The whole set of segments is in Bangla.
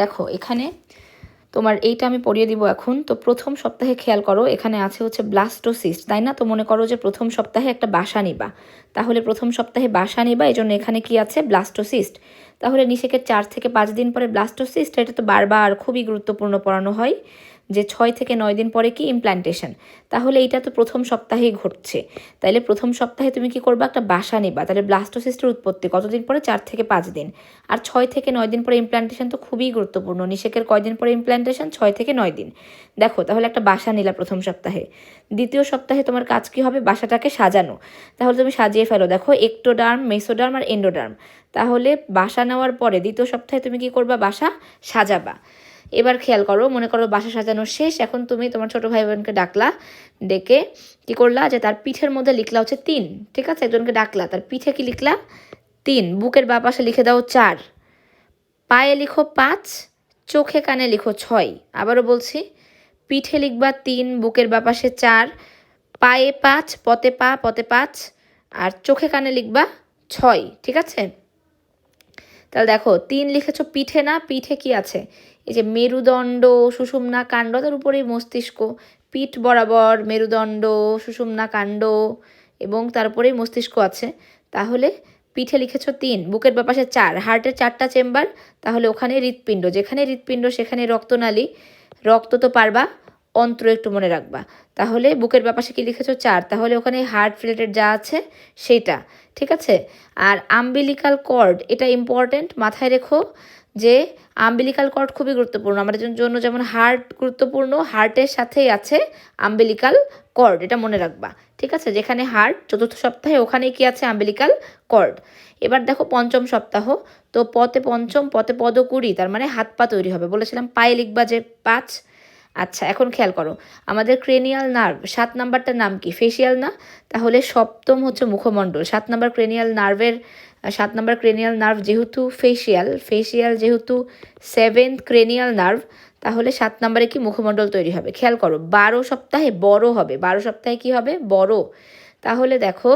দেখো এখানে তোমার এইটা আমি পড়িয়ে দিব এখন। তো প্রথম সপ্তাহে খেয়াল করো, এখানে আছে হচ্ছে ব্লাস্টোসিস্ট, তাই না? তো মনে করো যে প্রথম সপ্তাহে একটা বাসা নিবা, তাহলে প্রথম সপ্তাহে বাসা নিবা, এই জন্য এখানে কি আছে? ব্লাস্টোসিস্ট। তাহলে নিষেকের 4 থেকে 5 দিন পরে ব্লাস্টোসিস্ট, এটা তো বারবার খুবই গুরুত্বপূর্ণ পড়ানো হয় যে 6 থেকে 9 দিন পরে কি? ইমপ্ল্যান্টেশন। তাহলে এইটা তো প্রথম সপ্তাহেই ঘটছে, তাইলে প্রথম সপ্তাহে তুমি কি করবা? একটা বাসা নিবা। তাহলে ব্লাস্টোসিস্টের উৎপত্তি কতদিন পরে? 4 থেকে 5 দিন। আর 6 থেকে 9 দিন পরে ইমপ্ল্যান্টেশন তো খুবই গুরুত্বপূর্ণ। নিষেকের কয়দিন পরে ইমপ্ল্যান্টেশন? 6 থেকে 9 দিন। দেখো তাহলে একটা বাসা নিলা প্রথম সপ্তাহে। দ্বিতীয় সপ্তাহে তোমার কাজ কি হবে? বাসাটাকে সাজানো। তাহলে তুমি সাজিয়ে ফেলো। দেখো একটোডার্ম, মেসোডার্ম আর এন্ডোডার্ম। তাহলে বাসা নেওয়ার পরে দ্বিতীয় সপ্তাহে তুমি কি করবা? বাসা সাজাবা। এবার খেয়াল করো, মনে করো বাসা সাজানো শেষ, এখন তুমি তোমার ছোট ভাই বোনকে ডাকলা, ডেকে কি করলা? যে তার পিঠের মধ্যে লিখলা হচ্ছে 3, ঠিক আছে? একজনকে ডাকলা, তার পিঠে কি লিখলা? 3, বুকের বাঁ পাশে লিখে দাও 4, পায়ে লিখো 5, চোখে কানে লিখো 6। আবারও বলছি, পিঠে লিখবা 3, বুকের বাঁ পাশে 4, পায়ে 5, পতে পা, পতে 5, আর চোখে কানে লিখবা 6, ঠিক আছে? তাহলে দেখো 3 লিখেছ পিঠে, না? পিঠে কি আছে? এই যে মেরুদণ্ড, সুষুম্না কাণ্ড, তার উপরেই মস্তিষ্ক। পিঠ বরাবর মেরুদণ্ড, সুষুম্না কাণ্ড এবং তারপরেই মস্তিষ্ক আছে। তাহলে পিঠে লিখেছ 3, বুকের ব্যাপাশে 4, হার্টের 4টা চেম্বার, তাহলে ওখানে হৃৎপিণ্ড, যেখানে হৃৎপিণ্ড সেখানে রক্তনালী, রক্ত তো পারবা, অন্ত্র একটু মনে রাখবা। তাহলে বুকের ব্যাপাশে কি লিখেছ? 4, তাহলে ওখানে হার্ট রিলেটেড যা আছে সেইটা, ঠিক আছে? আর আম্বিলিকাল কর্ড, এটা ইম্পর্টেন্ট, মাথায় রেখো যে আম্বিলিকাল কর্ড খুবই গুরুত্বপূর্ণ আমাদের জন্য। যেমন হার্ট গুরুত্বপূর্ণ, হার্টের সাথেই আছে আম্বিলিকাল কর্ড, এটা মনে রাখবা, ঠিক আছে? যেখানে হার্ট চতুর্থ সপ্তাহে, ওখানে কি আছে? Umbilical cord. এবার দেখো পঞ্চম সপ্তাহ, তো পতে পঞ্চম, পতে পদ 20, তার মানে হাত পা তৈরি হবে। বলেছিলাম পায়ে লিখবা যে 5। আচ্ছা এখন খেয়াল করো, আমাদের ক্রেনিয়াল নার্ভ 7 নাম্বারটার নাম কি? ফেসিয়াল না? তাহলে সপ্তম হচ্ছে মুখমণ্ডল। 7 নাম্বার ক্রেনিয়াল নার্ভের 7 নাম্বার ক্রেনিয়াল নার্ভ যেহেতু ফেসিয়াল যেহেতু 7th ক্রেনিয়াল নার্ভ, তাহলে 7 নাম্বারে কি? মুখমণ্ডল তৈরি হবে। খেয়াল করো 12 সপ্তাহে বড় হবে। 12 সপ্তাহে কি হবে? বড়। তাহলে দেখো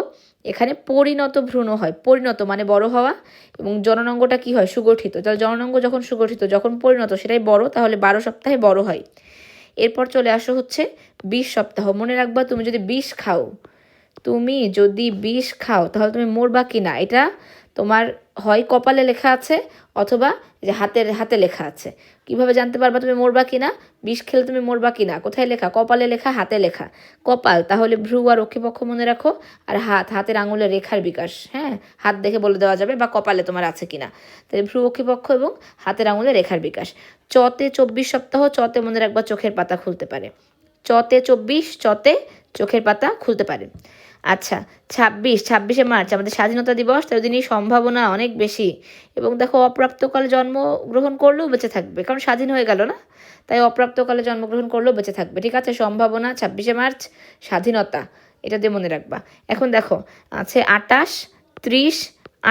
এখানে পরিণত ভ্রূণ হয়। পরিণত মানে বড় হওয়া, এবং জননাঙ্গটা কি হয়? সুগঠিত। তাহলে জননাঙ্গ যখন সুগঠিত, যখন পরিণত, সেটাই বড়, তাহলে 12 সপ্তাহে বড় হয়। এরপর চলে আসো হচ্ছে 20 সপ্তাহ। মনে রাখবা, তুমি যদি বিষ খাও তাহলে তুমি মরবা কি না, এটা তোমার হয় কপালে লেখা আছে অথবা যে হাতে লেখা আছে। কিভাবে জানতে পারবা তুমি মরবা কি না? বিষ খেলে তুমি মরবা কি না কোথায় লেখা? কপালে লেখা, হাতে লেখা। কপাল, তাহলে ভ্রু আর অক্ষিপক্ষ মনে রাখো, আর হাতের আঙুলের রেখার বিকাশ, হ্যাঁ, হাত দেখে বলে দেওয়া যাবে বা কপালে তোমার আছে কিনা। তাহলে ভ্রু, অক্ষিপক্ষ এবং হাতের আঙুলের রেখার বিকাশ। চতে 24 সপ্তাহ, চতে মনে রাখবা চোখের পাতা খুলতে পারে। চতে 24, চতে চোখের পাতা খুলতে পারে। আচ্ছা 26শে মার্চ আমাদের স্বাধীনতা দিবস, তাই দিনই সম্ভাবনা অনেক বেশি। এবং দেখো অপ্রাপ্তকালে জন্মগ্রহণ করলেও বেঁচে থাকবে, কারণ স্বাধীন হয়ে গেল না, তাই অপ্রাপ্তকালে জন্মগ্রহণ করলেও বেঁচে থাকবে, ঠিক আছে? সম্ভাবনা 26শে মার্চ, স্বাধীনতা, এটা দিয়ে মনে রাখবা। এখন দেখো আছে 28, 30,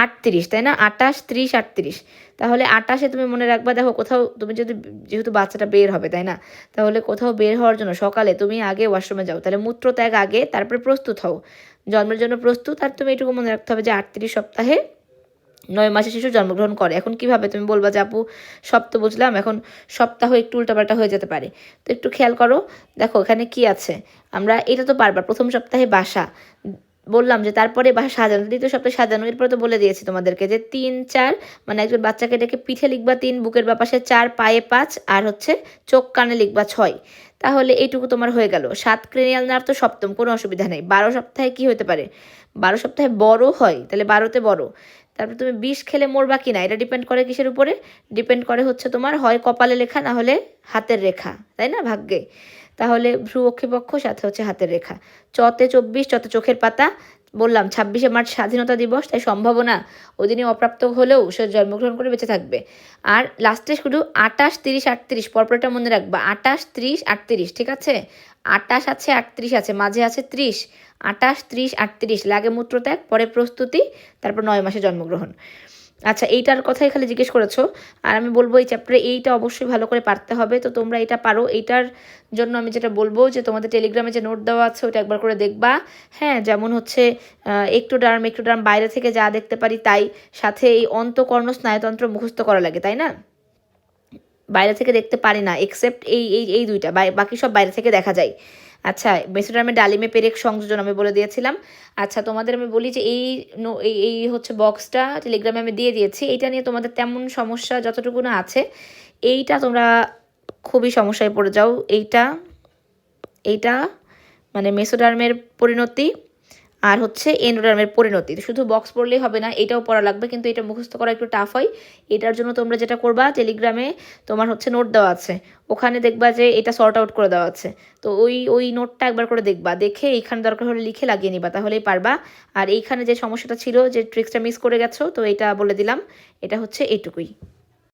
38, তাই না? 28, 30, 38। তাহলে 28-এ তুমি মনে রাখবা, দেখো কোথাও তুমি যদি, যেহেতু বাচ্চাটা বের হবে, তাই না? তাহলে কোথাও বের হওয়ার জন্য সকালে তুমি আগে ওয়াশরুমে যাও, তাহলে মূত্রত্যাগ আগে, তারপরে প্রস্তুত হও, জন্মের জন্য প্রস্তুত। আর তুমি এটুকু মনে রাখতে হবে যে 38 সপ্তাহে 9 মাসে শিশু জন্মগ্রহণ করে। এখন কিভাবে? তুমি বলবা যে আপু সব তো বুঝলাম, এখন সপ্তাহ একটু উল্টাপাল্টা হয়ে যেতে পারে। তো একটু খেয়াল করো, দেখো এখানে কি আছে। আমরা এটা তো বারবার প্রথম সপ্তাহে বাসা বললাম, যে তারপরে বাসা সাজানো, দ্বিতীয় সপ্তাহে সাজানো, এরপরে তো বলে দিয়েছি তোমাদেরকে যে 3, 4, মানে একজন বাচ্চাকে ডেকে পিঠে লিখবা 3, বুকের বাপাশে 4, পায়ে 5, আর হচ্ছে চোখ কানে লিখবা 6। তাহলে এইটুকু তোমার হয়ে গেল। 7 ক্রেনিয়াল নার্ভ তো সপ্তম, কোনো অসুবিধা নেই। 12 সপ্তাহে কি হতে পারে? 12 সপ্তাহে বড় হয়, তাহলে 12তে বড়। তারপর তুমি বিষ খেলে মরবা কি না, এটা ডিপেন্ড করে কিসের উপরে? ডিপেন্ড করে হচ্ছে তোমার হয় কপালে লেখা, না হলে হাতের রেখা, তাই না? ভাগ্যে। তাহলে ভ্রু, অক্ষিপক্ষ, সাথে হচ্ছে হাতের রেখা। চতে 24, চতে চোখের পাতা। বললাম 26শে মার্চ স্বাধীনতা দিবস, তাই সম্ভাবনা ওই দিনে অপ্রাপ্ত হলেও সে জন্মগ্রহণ করে বেঁচে থাকবে। আর লাস্টে শুধু 28, 30, 38, পরপরটা মনে রাখবা, 28, 30, 38, ঠিক আছে? 28 আছে, 38 আছে, মাঝে আছে 30। 28, 30, 38, লাগে মূত্রত্যাগ, পরে প্রস্তুতি, তারপর 9 মাসে জন্মগ্রহণ। আচ্ছা এইটার কথাই খালি জিজ্ঞেস করেছো, আর আমি বলবো এই চ্যাপ্টারে এইটা অবশ্যই ভালো করে পারতে হবে। তো তোমরা এটা পারো, এইটার জন্য আমি যেটা বলবো যে তোমাদের টেলিগ্রামে যে নোট দেওয়া আছে ওটা একবার করে দেখবা। হ্যাঁ, যেমন হচ্ছে একটোডার্ম বাইরে থেকে যা দেখতে পারি তাই, সাথে এই অন্তঃকর্ণ স্নায়ুতন্ত্র মুখস্থ করা লাগে, তাই না? বাইরে থেকে দেখতে পারি না, এক্সেপ্ট এই দুইটা, বাকি সব বাইরে থেকে দেখা যায়। আচ্ছা, মেসোডার্মের ডালিমে পেরেক সংযোজন আমি বলে দিয়েছিলাম। আচ্ছা, তোমাদের আমি বলি যে এই হচ্ছে বক্সটা টেলিগ্রামে আমি দিয়ে দিয়েছি। এইটা নিয়ে তোমাদের তেমন সমস্যা যতটুকু না আছে, এইটা তোমরা খুবই সমস্যায় পড়ে যাও। এইটা মানে মেসোডার্মের পরিণতি আর হচ্ছে এন্ডোডার্মের পরিণতি। শুধু বক্স পড়লেই হবে না, এটাও পড়া লাগবে, কিন্তু এটা মুখস্থ করা একটু টাফ হয়। এটার জন্য তোমরা যেটা করবা, টেলিগ্রামে তোমার হচ্ছে নোট দেওয়া আছে, ওখানে দেখবা যে এটা সর্ট আউট করে দেওয়া আছে। তো ওই নোটটা একবার করে দেখবা, দেখে এইখানে দরকার হলে লিখে লাগিয়ে নিবা, তাহলেই পারবা। আর এইখানে যে সমস্যাটা ছিল, যে ট্রিক্সটা মিস করে গেছো, তো এটা বলে দিলাম, এটা হচ্ছে এইটুকুই।